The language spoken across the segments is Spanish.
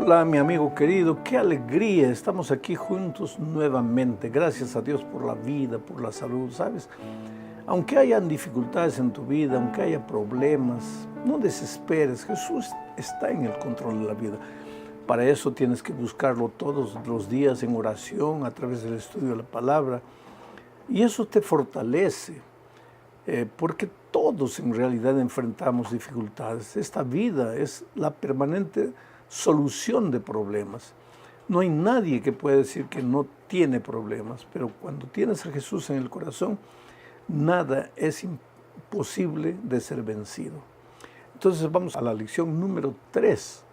Hola, mi amigo querido, qué alegría, estamos aquí juntos nuevamente. Gracias a Dios por la vida, por la salud, ¿sabes? Aunque hayan dificultades en tu vida, aunque haya problemas, no desesperes, Jesús está en el control de la vida. Para eso tienes que buscarlo todos los días en oración, a través del estudio de la palabra, y eso te fortalece, porque todos en realidad enfrentamos dificultades. Esta vida es la permanente solución de problemas. No hay nadie que pueda decir que no tiene problemas, pero cuando tienes a Jesús en el corazón, nada es imposible de ser vencido. Entonces vamos a la lección número 3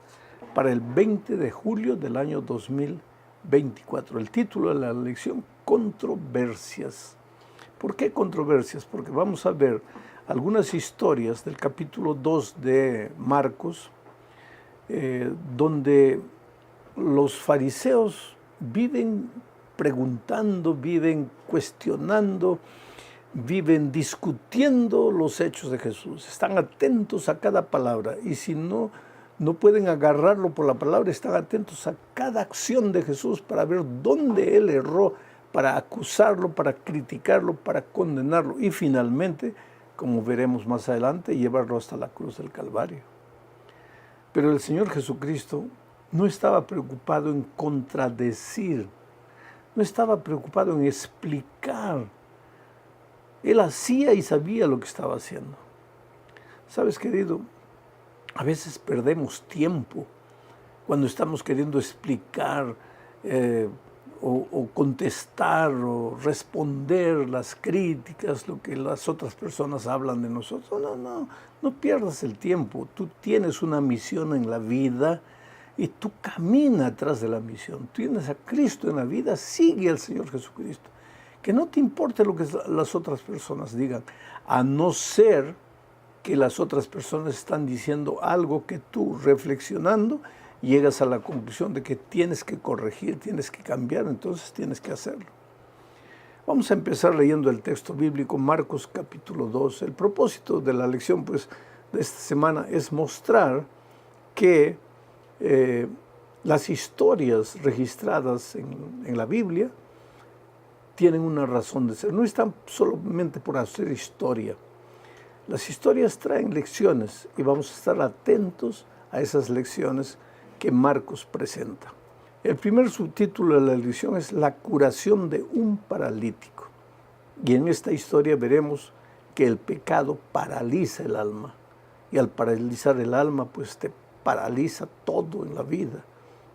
para el 20 de julio del año 2024. El título de la lección, Controversias. ¿Por qué controversias? Porque vamos a ver algunas historias del capítulo 2 de Marcos, donde los fariseos viven preguntando, viven cuestionando, viven discutiendo los hechos de Jesús. Están atentos a cada palabra y si no pueden agarrarlo por la palabra, están atentos a cada acción de Jesús para ver dónde Él erró, para acusarlo, para criticarlo, para condenarlo y finalmente, como veremos más adelante, llevarlo hasta la cruz del Calvario. Pero el Señor Jesucristo no estaba preocupado en contradecir, no estaba preocupado en explicar. Él hacía y sabía lo que estaba haciendo. ¿Sabes, querido? A veces perdemos tiempo cuando estamos queriendo explicar o contestar o responder las críticas, lo que las otras personas hablan de nosotros. No pierdas el tiempo. Tú tienes una misión en la vida y tú camina atrás de la misión. Tienes a Cristo en la vida, sigue al Señor Jesucristo. Que no te importe lo que las otras personas digan, a no ser que las otras personas están diciendo algo que tú, reflexionando, llegas a la conclusión de que tienes que corregir, tienes que cambiar, entonces tienes que hacerlo. Vamos a empezar leyendo el texto bíblico, Marcos capítulo 2. El propósito de la lección de esta semana es mostrar que las historias registradas en la Biblia tienen una razón de ser. No están solamente por hacer historia. Las historias traen lecciones y vamos a estar atentos a esas lecciones que Marcos presenta. El primer subtítulo de la lección es La curación de un paralítico. Y en esta historia veremos que el pecado paraliza el alma. Y al paralizar el alma, pues te paraliza todo en la vida.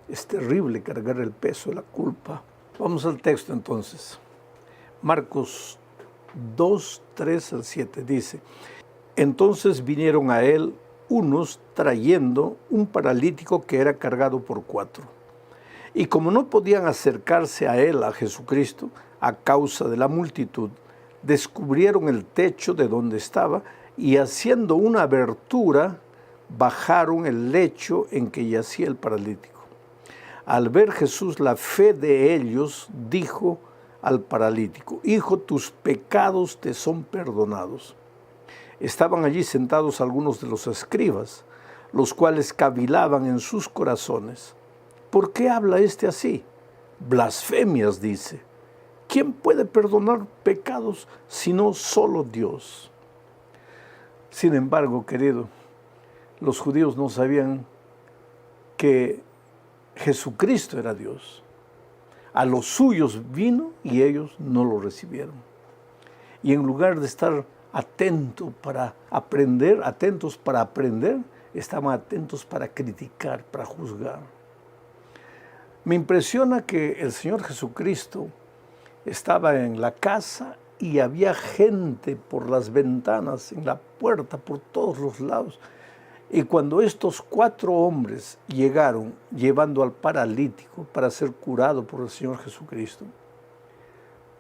Es terrible cargar el peso de la culpa. Vamos al texto entonces. Marcos 2, 3 al 7 dice: Entonces vinieron a él unos trayendo un paralítico que era cargado por 4. Y como no podían acercarse a él, a Jesucristo, a causa de la multitud, descubrieron el techo de donde estaba y haciendo una abertura, bajaron el lecho en que yacía el paralítico. Al ver Jesús la fe de ellos, dijo al paralítico: Hijo, tus pecados te son perdonados. Estaban allí sentados algunos de los escribas, los cuales cavilaban en sus corazones. ¿Por qué habla este así? Blasfemias, dice. ¿Quién puede perdonar pecados sino solo Dios? Sin embargo, querido, los judíos no sabían que Jesucristo era Dios. A los suyos vino y ellos no lo recibieron. Y en lugar de estar atentos para aprender, estaban atentos para criticar, para juzgar. Me impresiona que el Señor Jesucristo estaba en la casa y había gente por las ventanas, en la puerta, por todos los lados. Y cuando estos 4 hombres llegaron llevando al paralítico para ser curado por el Señor Jesucristo,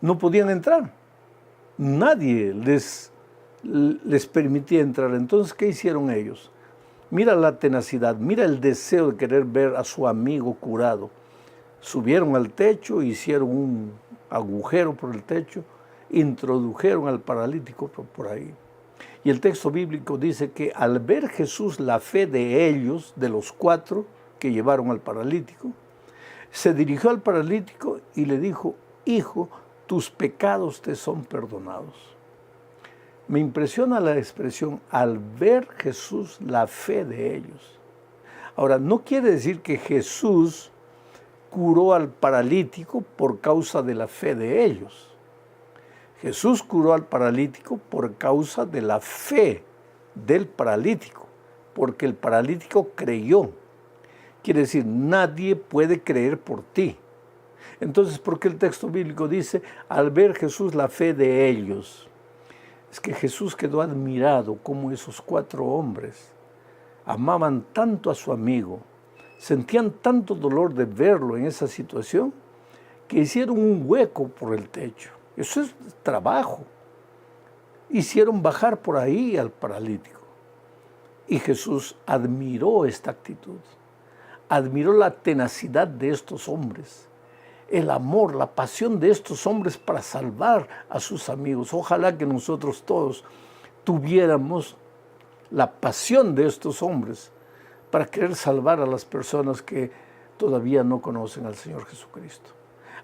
no podían entrar. Nadie les permitía entrar. Entonces, ¿qué hicieron ellos? Mira la tenacidad, mira el deseo de querer ver a su amigo curado. Subieron al techo, hicieron un agujero por el techo, introdujeron al paralítico por ahí. Y el texto bíblico dice que al ver Jesús la fe de ellos, de los 4, que llevaron al paralítico, se dirigió al paralítico y le dijo: hijo, tus pecados te son perdonados. Me impresiona la expresión: al ver Jesús la fe de ellos. Ahora, no quiere decir que Jesús curó al paralítico por causa de la fe de ellos. Jesús curó al paralítico por causa de la fe del paralítico, porque el paralítico creyó. Quiere decir, nadie puede creer por ti. Entonces, ¿por qué el texto bíblico dice, al ver Jesús la fe de ellos? Es que Jesús quedó admirado cómo esos 4 hombres amaban tanto a su amigo, sentían tanto dolor de verlo en esa situación, que hicieron un hueco por el techo. Eso es trabajo. Hicieron bajar por ahí al paralítico. Y Jesús admiró esta actitud. Admiró la tenacidad de estos hombres, el amor, la pasión de estos hombres para salvar a sus amigos. Ojalá que nosotros todos tuviéramos la pasión de estos hombres para querer salvar a las personas que todavía no conocen al Señor Jesucristo.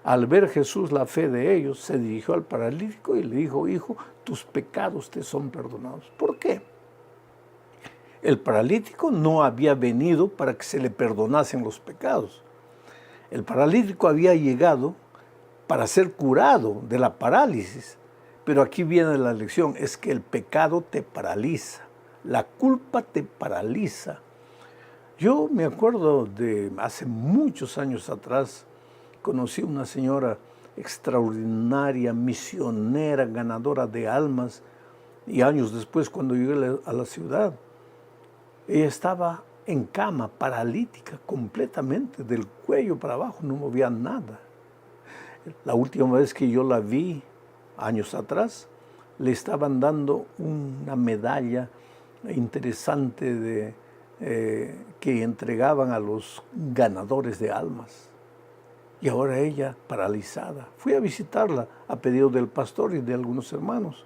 Al ver Jesús la fe de ellos, se dirigió al paralítico y le dijo: hijo, tus pecados te son perdonados. ¿Por qué? El paralítico no había venido para que se le perdonasen los pecados. El paralítico había llegado para ser curado de la parálisis. Pero aquí viene la lección: es que el pecado te paraliza, la culpa te paraliza. Yo me acuerdo de hace muchos años atrás, conocí una señora extraordinaria, misionera, ganadora de almas, y años después, cuando llegué a la ciudad, ella estaba en cama, paralítica completamente, del cuello para abajo, no movía nada. La última vez que yo la vi, años atrás, le estaban dando una medalla interesante que entregaban a los ganadores de almas. Y ahora ella paralizada. Fui a visitarla a pedido del pastor y de algunos hermanos.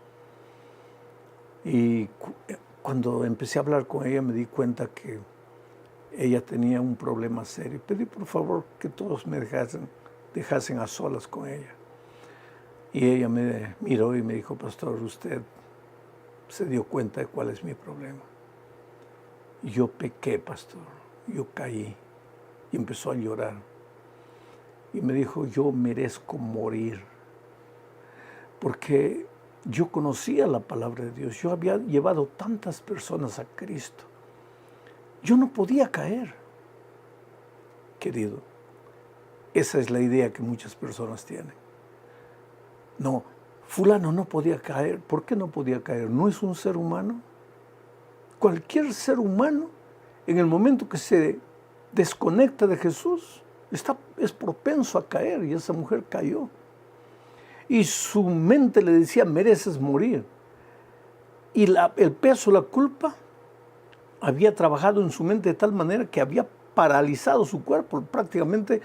Y cuando empecé a hablar con ella me di cuenta que ella tenía un problema serio. Pedí por favor que todos me dejasen a solas con ella. Y ella me miró y me dijo: pastor, usted se dio cuenta de cuál es mi problema. Y yo pequé, pastor, yo caí. Y empezó a llorar. Y me dijo: yo merezco morir, porque yo conocía la palabra de Dios. Yo había llevado tantas personas a Cristo. Yo no podía caer. Querido, esa es la idea que muchas personas tienen. No, fulano no podía caer. ¿Por qué no podía caer? ¿No es un ser humano? Cualquier ser humano, en el momento que se desconecta de Jesús, es propenso a caer, y esa mujer cayó. Y su mente le decía: mereces morir. Y el peso, la culpa, había trabajado en su mente de tal manera que había paralizado su cuerpo. Prácticamente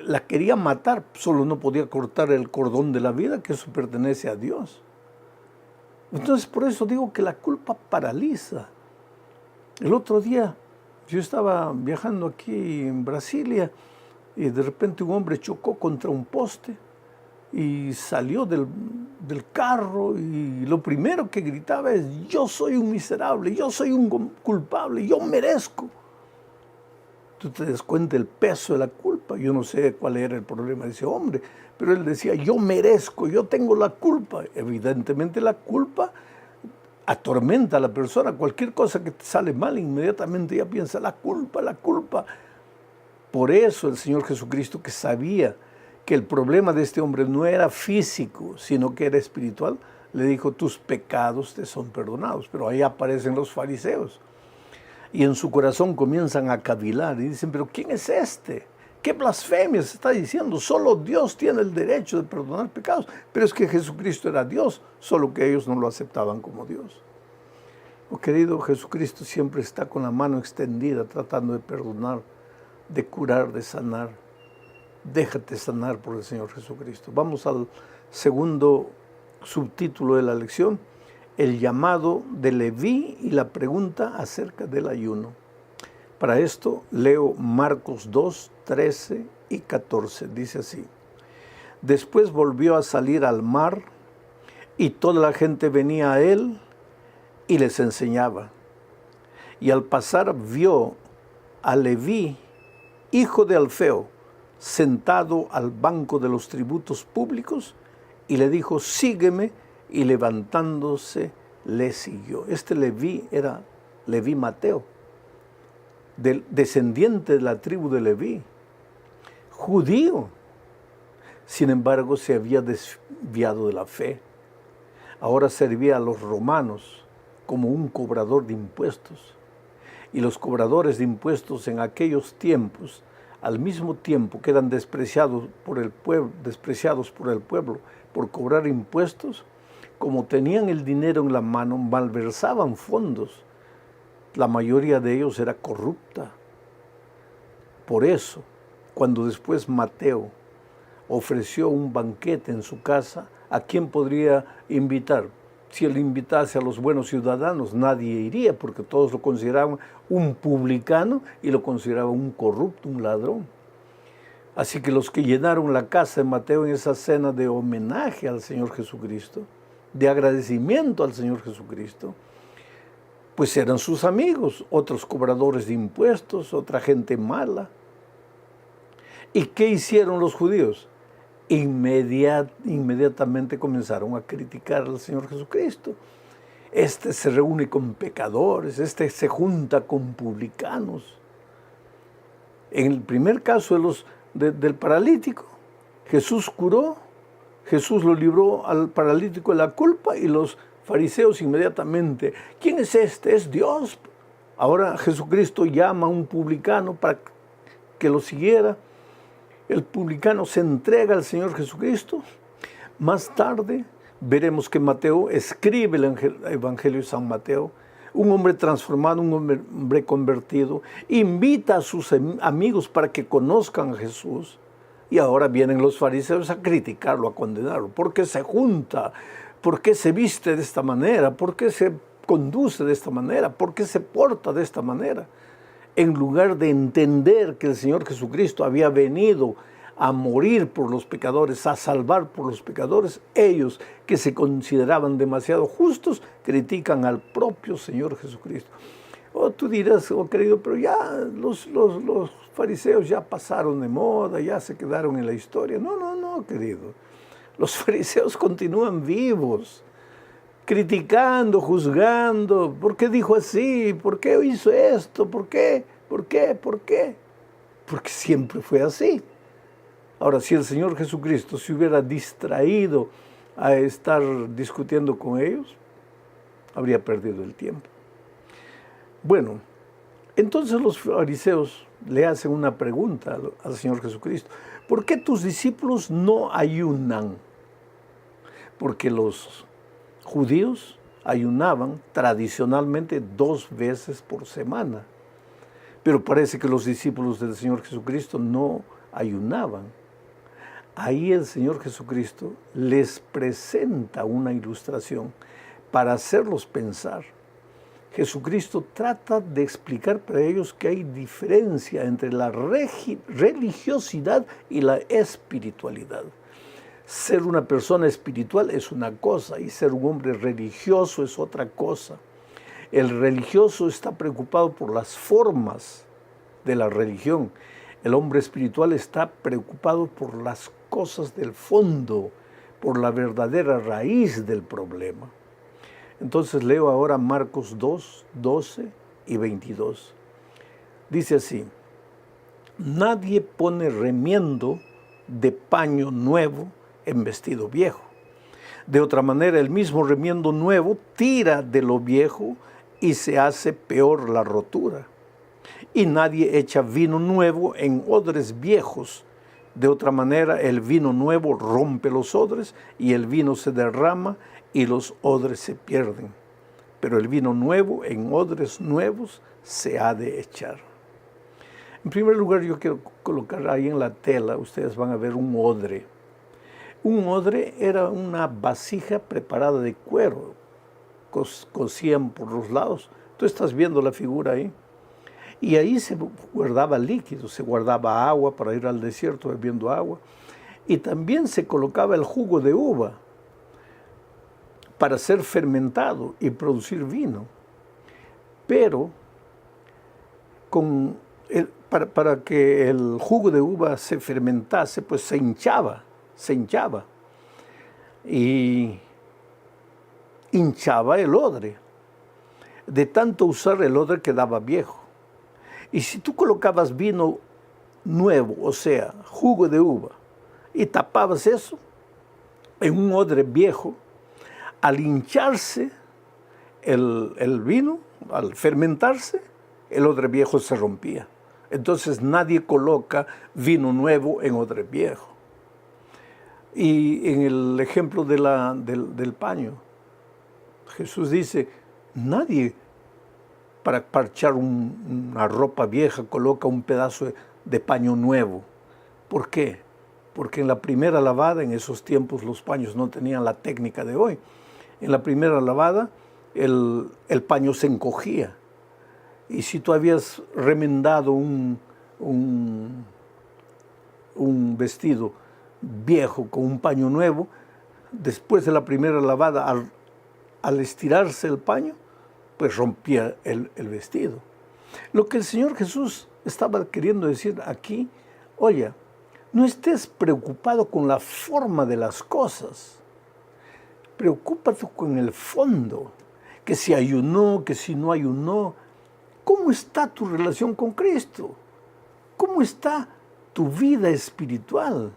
la quería matar, solo no podía cortar el cordón de la vida, que eso pertenece a Dios. Entonces, por eso digo que la culpa paraliza. El otro día yo estaba viajando aquí en Brasilia, y de repente un hombre chocó contra un poste y salió del carro, y lo primero que gritaba es: yo soy un miserable, yo soy un culpable, yo merezco. Tú te das cuenta del peso de la culpa. Yo no sé cuál era el problema de ese hombre, pero él decía: yo merezco, yo tengo la culpa. Evidentemente la culpa atormenta a la persona. Cualquier cosa que te sale mal, inmediatamente ya piensa: la culpa, la culpa. Por eso el Señor Jesucristo, que sabía que el problema de este hombre no era físico, sino que era espiritual, le dijo: tus pecados te son perdonados. Pero ahí aparecen los fariseos, y en su corazón comienzan a cavilar y dicen: pero ¿quién es este? ¿Qué blasfemia se está diciendo? Solo Dios tiene el derecho de perdonar pecados. Pero es que Jesucristo era Dios, solo que ellos no lo aceptaban como Dios. Oh, querido, Jesucristo siempre está con la mano extendida, tratando de perdonar, de curar, de sanar. Déjate sanar por el Señor Jesucristo. Vamos al segundo subtítulo de la lección: el llamado de Leví y la pregunta acerca del ayuno. Para esto leo Marcos 2, 13 y 14. Dice así: después volvió a salir al mar y toda la gente venía a él y les enseñaba. Y al pasar vio a Leví, hijo de Alfeo, sentado al banco de los tributos públicos, y le dijo: sígueme, y levantándose le siguió. Este Leví era Leví Mateo, descendiente de la tribu de Leví, judío. Sin embargo, se había desviado de la fe. Ahora servía a los romanos como un cobrador de impuestos. Y los cobradores de impuestos en aquellos tiempos, al mismo tiempo que eran despreciados por el pueblo por cobrar impuestos, como tenían el dinero en la mano, malversaban fondos. La mayoría de ellos era corrupta. Por eso, cuando después Mateo ofreció un banquete en su casa, ¿a quién podría invitar? Si él invitase a los buenos ciudadanos, nadie iría, porque todos lo consideraban un publicano y lo consideraban un corrupto, un ladrón. Así que los que llenaron la casa de Mateo en esa cena de homenaje al Señor Jesucristo, de agradecimiento al Señor Jesucristo, pues eran sus amigos, otros cobradores de impuestos, otra gente mala. ¿Y qué hicieron los judíos? Inmediatamente comenzaron a criticar al Señor Jesucristo. Este se reúne con pecadores, este se junta con publicanos. En el primer caso del paralítico, Jesús curó, Jesús lo libró al paralítico de la culpa, y los fariseos inmediatamente: ¿quién es este? Es Dios. Ahora Jesucristo llama a un publicano para que lo siguiera. El publicano se entrega al Señor Jesucristo. Más tarde veremos que Mateo escribe el Evangelio de San Mateo. Un hombre transformado, un hombre convertido, invita a sus amigos para que conozcan a Jesús. Y ahora vienen los fariseos a criticarlo, a condenarlo. ¿Por qué se junta? ¿Por qué se viste de esta manera? ¿Por qué se conduce de esta manera? ¿Por qué se porta de esta manera? En lugar de entender que el Señor Jesucristo había venido a morir por los pecadores, a salvar por los pecadores, ellos que se consideraban demasiado justos, critican al propio Señor Jesucristo. Tú dirás: oh querido, pero ya los fariseos ya pasaron de moda, ya se quedaron en la historia. No, querido. Los fariseos continúan vivos, criticando, juzgando. ¿Por qué dijo así? ¿Por qué hizo esto? ¿Por qué? ¿Por qué? ¿Por qué? Porque siempre fue así. Ahora, si el Señor Jesucristo se hubiera distraído a estar discutiendo con ellos, habría perdido el tiempo. Bueno, entonces los fariseos le hacen una pregunta al Señor Jesucristo: ¿por qué tus discípulos no ayunan? Porque los judíos ayunaban tradicionalmente 2 veces por semana, pero parece que los discípulos del Señor Jesucristo no ayunaban. Ahí el Señor Jesucristo les presenta una ilustración para hacerlos pensar. Jesucristo trata de explicar para ellos que hay diferencia entre la religiosidad y la espiritualidad. Ser una persona espiritual es una cosa y ser un hombre religioso es otra cosa. El religioso está preocupado por las formas de la religión. El hombre espiritual está preocupado por las cosas del fondo, por la verdadera raíz del problema. Entonces leo ahora Marcos 2, 12 y 22. Dice así: nadie pone remiendo de paño nuevo en vestido viejo. De otra manera, el mismo remiendo nuevo tira de lo viejo y se hace peor la rotura. Y nadie echa vino nuevo en odres viejos. De otra manera, el vino nuevo rompe los odres y el vino se derrama y los odres se pierden. Pero el vino nuevo en odres nuevos se ha de echar. En primer lugar, yo quiero colocar ahí en la tela, ustedes van a ver un odre. Un odre era una vasija preparada de cuero, cosían por los lados. Tú estás viendo la figura ahí. y ahí se guardaba líquido, se guardaba agua para ir al desierto bebiendo agua, y también se colocaba el jugo de uva para ser fermentado y producir vino. Pero para que el jugo de uva se fermentase, pues se hinchaba, y hinchaba el odre. De tanto usar el odre quedaba viejo. Y si tú colocabas vino nuevo, o sea, jugo de uva, y tapabas eso en un odre viejo, al hincharse el vino, al fermentarse, el odre viejo se rompía. Entonces nadie coloca vino nuevo en odre viejo. Y en el ejemplo del paño, Jesús dice, nadie para parchar una ropa vieja coloca un pedazo de paño nuevo. ¿Por qué? Porque en la primera lavada, en esos tiempos los paños no tenían la técnica de hoy. En la primera lavada el paño se encogía. Y si tú habías remendado un vestido viejo con un paño nuevo, después de la primera lavada, al estirarse el paño, pues rompía el vestido. Lo que el Señor Jesús estaba queriendo decir aquí, oye, no estés preocupado con la forma de las cosas, preocúpate con el fondo, que si ayunó, que si no ayunó. ¿Cómo está tu relación con Cristo? ¿Cómo está tu vida espiritual?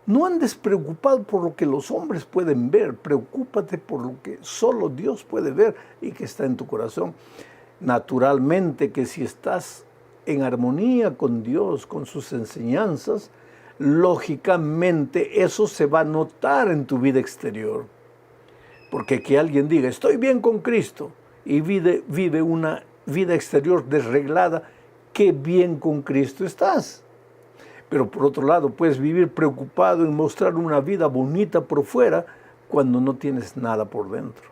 No andes preocupado por lo que los hombres pueden ver, preocúpate por lo que solo Dios puede ver y que está en tu corazón. Naturalmente que si estás en armonía con Dios, con sus enseñanzas, lógicamente eso se va a notar en tu vida exterior. Porque que alguien diga, estoy bien con Cristo, y vive una vida exterior desreglada, qué bien con Cristo estás. Pero por otro lado, puedes vivir preocupado en mostrar una vida bonita por fuera cuando no tienes nada por dentro.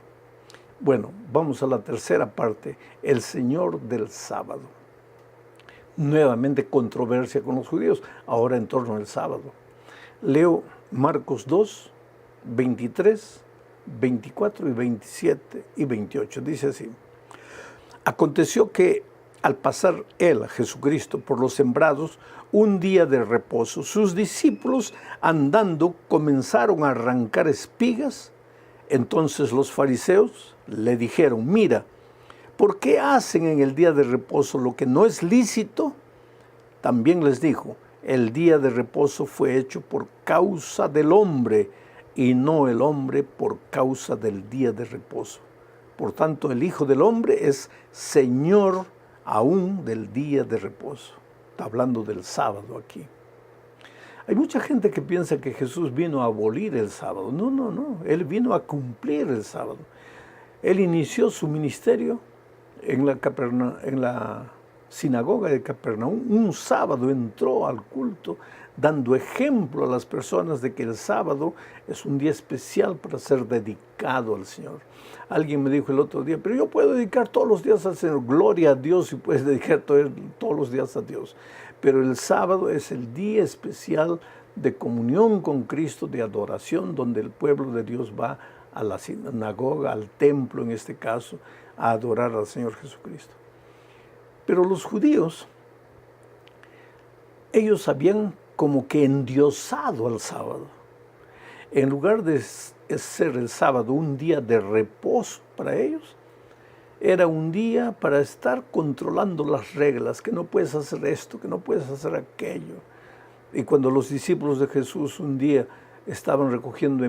Bueno, vamos a la tercera parte, el Señor del sábado. Nuevamente controversia con los judíos, ahora en torno al sábado. Leo Marcos 2, 23, 24 y 27 y 28. Dice así: aconteció que al pasar él, Jesucristo, por los sembrados, un día de reposo, sus discípulos andando comenzaron a arrancar espigas. Entonces los fariseos le dijeron, mira, ¿por qué hacen en el día de reposo lo que no es lícito? También les dijo, el día de reposo fue hecho por causa del hombre y no el hombre por causa del día de reposo. Por tanto, el Hijo del Hombre es Señor aún del día de reposo. Está hablando del sábado aquí. Hay mucha gente que piensa que Jesús vino a abolir el sábado. No, no, no. Él vino a cumplir el sábado. Él inició su ministerio en la sinagoga de Capernaum. Un sábado entró al culto dando ejemplo a las personas de que el sábado es un día especial para ser dedicado al Señor. Alguien me dijo el otro día, pero yo puedo dedicar todos los días al Señor. Gloria a Dios y puedes dedicar todos los días a Dios. Pero el sábado es el día especial de comunión con Cristo, de adoración, donde el pueblo de Dios va a la sinagoga, al templo en este caso, a adorar al Señor Jesucristo. Pero los judíos, ellos habían como que endiosado al sábado. En lugar de ser el sábado un día de reposo para ellos, era un día para estar controlando las reglas, que no puedes hacer esto, que no puedes hacer aquello. Y cuando los discípulos de Jesús un día estaban recogiendo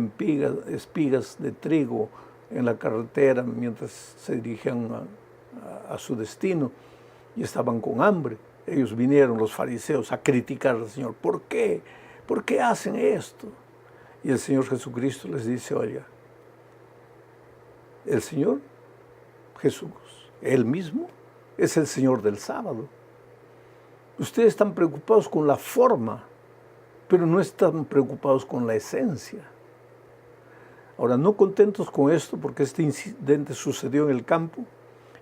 espigas de trigo en la carretera mientras se dirigían a su destino y estaban con hambre, ellos vinieron, los fariseos, a criticar al Señor. ¿Por qué? ¿Por qué hacen esto? Y el Señor Jesucristo les dice, oiga, el Señor Jesús, Él mismo, es el Señor del sábado. Ustedes están preocupados con la forma, pero no están preocupados con la esencia. Ahora, no contentos con esto, porque este incidente sucedió en el campo,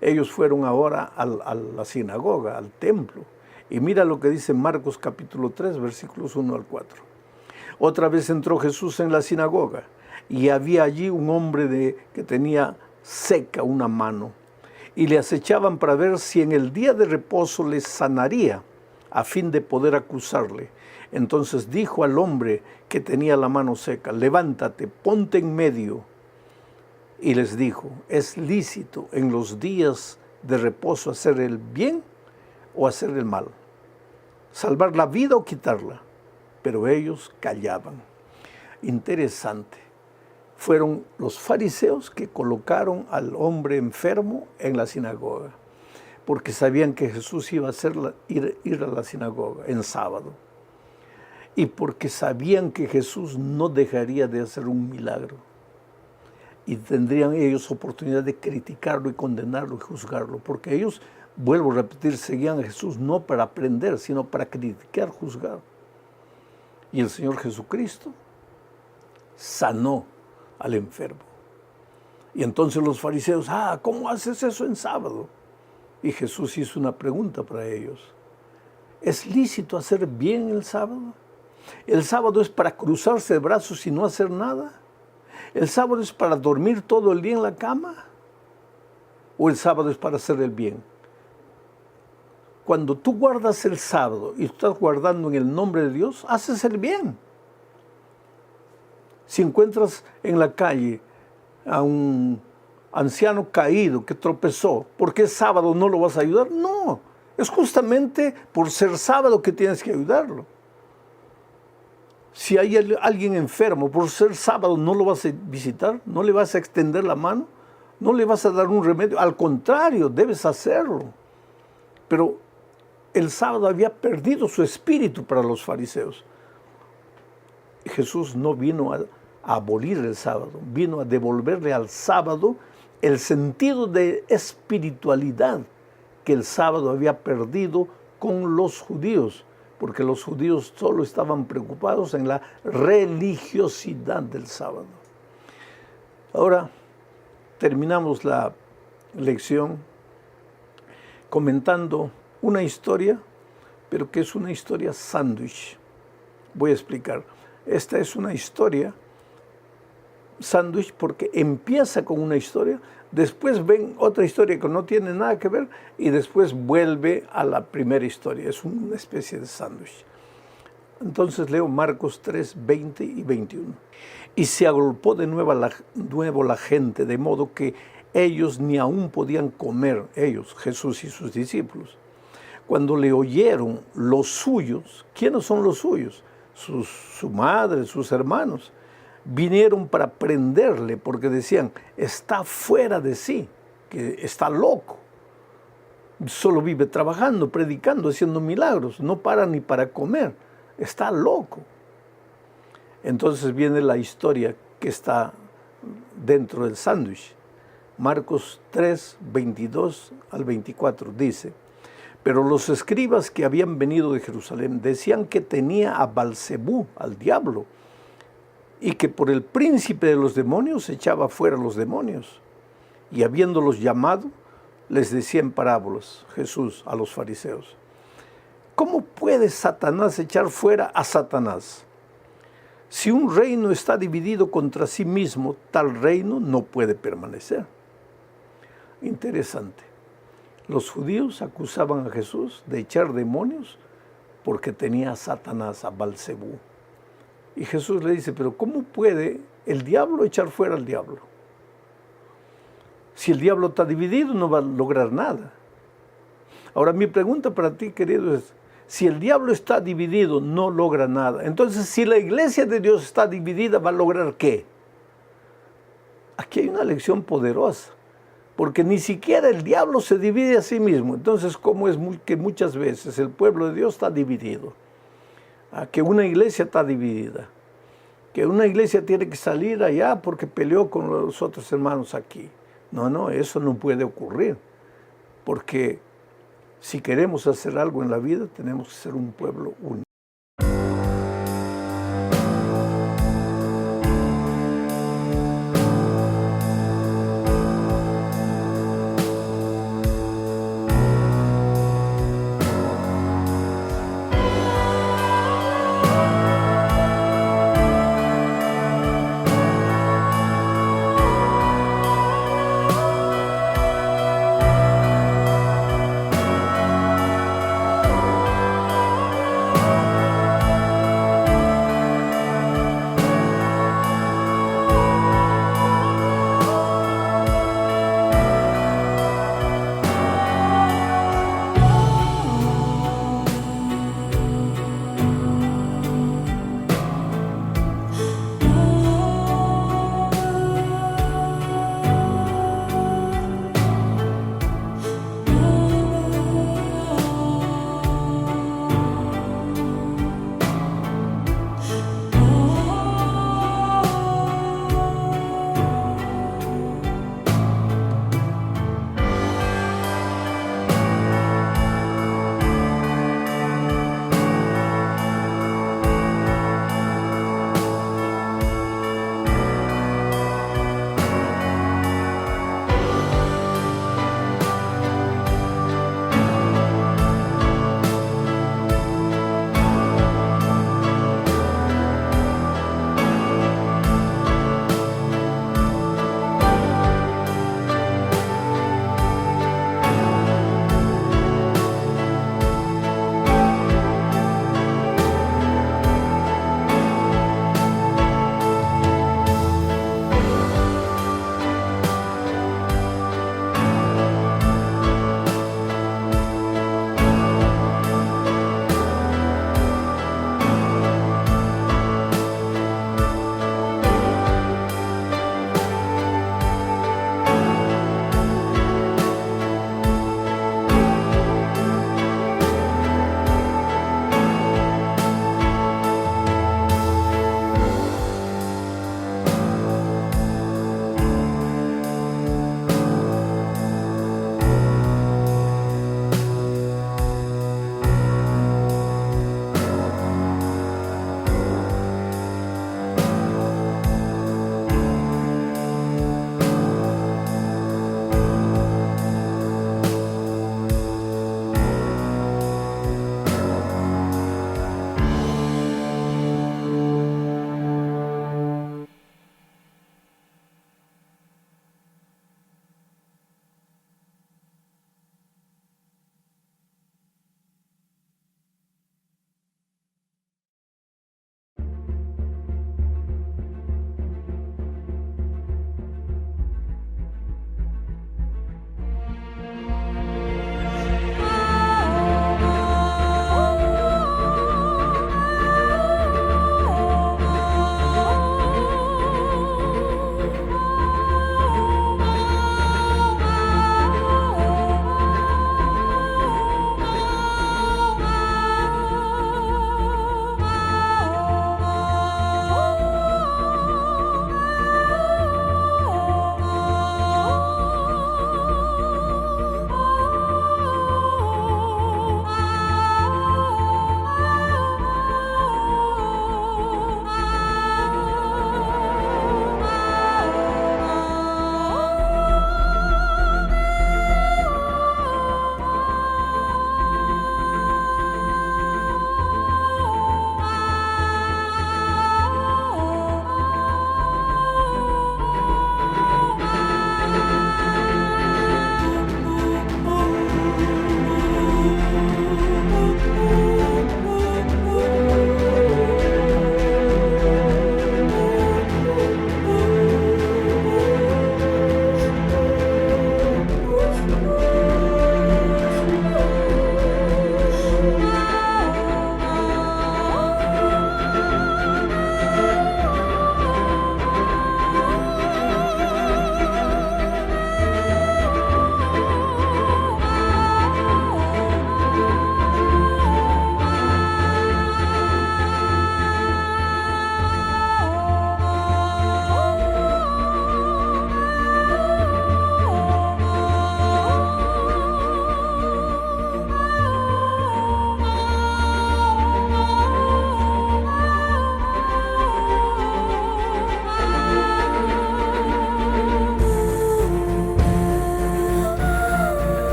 Ellos fueron ahora a la sinagoga, al templo. Y mira lo que dice Marcos capítulo 3, versículos 1 al 4. Otra vez entró Jesús en la sinagoga y había allí un hombre que tenía seca una mano. Y le acechaban para ver si en el día de reposo les sanaría, a fin de poder acusarle. Entonces dijo al hombre que tenía la mano seca: levántate, ponte en medio. Y les dijo: ¿es lícito en los días de reposo hacer el bien o hacer el mal? ¿Salvar la vida o quitarla? Pero ellos callaban. Interesante. Fueron los fariseos que colocaron al hombre enfermo en la sinagoga, porque sabían que Jesús iba a ir a la sinagoga en sábado, y porque sabían que Jesús no dejaría de hacer un milagro, y tendrían ellos oportunidad de criticarlo y condenarlo y juzgarlo, porque ellos, vuelvo a repetir, seguían a Jesús no para aprender, sino para criticar, juzgar. Y el Señor Jesucristo sanó al enfermo. Y entonces los fariseos: ¿cómo haces eso en sábado? Y Jesús hizo una pregunta para ellos: ¿es lícito hacer bien el sábado? ¿El sábado es para cruzarse de brazos y no hacer nada? ¿El sábado es para dormir todo el día en la cama? ¿O el sábado es para hacer el bien? Cuando tú guardas el sábado y estás guardando en el nombre de Dios, haces el bien. Si encuentras en la calle a un anciano caído que tropezó, ¿por qué sábado no lo vas a ayudar? No, es justamente por ser sábado que tienes que ayudarlo. Si hay alguien enfermo, por ser sábado no lo vas a visitar, no le vas a extender la mano, no le vas a dar un remedio, al contrario, debes hacerlo. Pero el sábado había perdido su espíritu para los fariseos. Jesús no vino a abolir el sábado, vino a devolverle al sábado el sentido de espiritualidad que el sábado había perdido con los judíos, porque los judíos solo estaban preocupados en la religiosidad del sábado. Ahora terminamos la lección comentando una historia, pero que es una historia sándwich. Voy a explicar. Esta es una historia sándwich porque empieza con una historia, después ven otra historia que no tiene nada que ver y después vuelve a la primera historia. Es una especie de sándwich. Entonces leo Marcos 3, 20 y 21. Y se agolpó de nuevo la gente, de modo que ellos ni aún podían comer, ellos, Jesús y sus discípulos. Cuando le oyeron los suyos, ¿quiénes son los suyos? Su madre, sus hermanos, vinieron para prenderle porque decían: está fuera de sí, que está loco. Solo vive trabajando, predicando, haciendo milagros, no para ni para comer, está loco. Entonces viene la historia que está dentro del sándwich. Marcos 3, 22 al 24 dice: pero los escribas que habían venido de Jerusalén decían que tenía a Balsebú, al diablo, y que por el príncipe de los demonios echaba fuera los demonios. Y habiéndolos llamado, les decía en parábolas Jesús a los fariseos: ¿cómo puede Satanás echar fuera a Satanás? Si un reino está dividido contra sí mismo, tal reino no puede permanecer. Interesante. Los judíos acusaban a Jesús de echar demonios porque tenía a Satanás, a Balsebú. Y Jesús le dice: pero ¿cómo puede el diablo echar fuera al diablo? Si el diablo está dividido, no va a lograr nada. Ahora, mi pregunta para ti, querido, es: si el diablo está dividido, no logra nada. Entonces, si la iglesia de Dios está dividida, ¿va a lograr qué? Aquí hay una lección poderosa, porque ni siquiera el diablo se divide a sí mismo. Entonces, ¿cómo es que muchas veces el pueblo de Dios está dividido? Que una iglesia está dividida, que una iglesia tiene que salir allá porque peleó con los otros hermanos aquí. No, eso no puede ocurrir, porque si queremos hacer algo en la vida, tenemos que ser un pueblo único.